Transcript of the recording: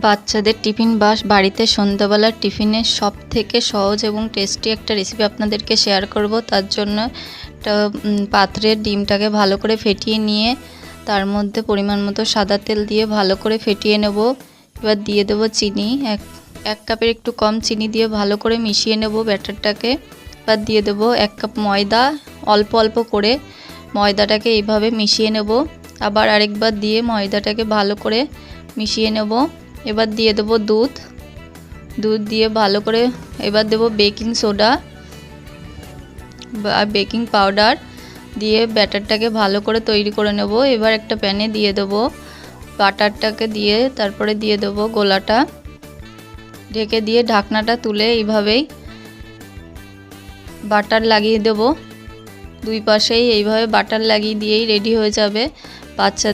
বাচ্চাদের টিফিন বা বাড়িতে সন্ধ্যাবেলার টিফিনের সবথেকে সহজ এবং টেস্টি একটা রেসিপি আপনাদেরকে শেয়ার করব। তার জন্য একটা পাত্রে ডিমটাকে ভালো করে ফেটিয়ে নিয়ে তার মধ্যে পরিমাণ মতো সাদা তেল দিয়ে ভালো করে ফেটিয়ে নেব। এবার দিয়ে দেবো চিনি, এক কাপের একটু কম চিনি দিয়ে ভালো করে মিশিয়ে নেব ব্যাটারটাকে। এবার দিয়ে দেবো 1 কাপ ময়দা, অল্প অল্প করে ময়দাটাকে এইভাবে মিশিয়ে নেব। আবার আরেকবার দিয়ে ময়দাটাকে ভালো করে মিশিয়ে নেব। এবার দিয়ে দেবো দুধ দিয়ে ভালো করে, এবার দেবো বেকিং সোডা আর বেকিং পাউডার দিয়ে ব্যাটারটাকে ভালো করে তৈরি করে নেব। এবার একটা প্যানে দিয়ে দেবো বাটারটাকে দিয়ে তারপরে দিয়ে দেবো গোলাটা, ঢেকে দিয়ে ঢাকনাটা তুলে এইভাবেই বাটার লাগিয়ে দেব। দুই পাশেই এইভাবে বাটার লাগিয়ে দিয়েই রেডি হয়ে যাবে বাচ্চা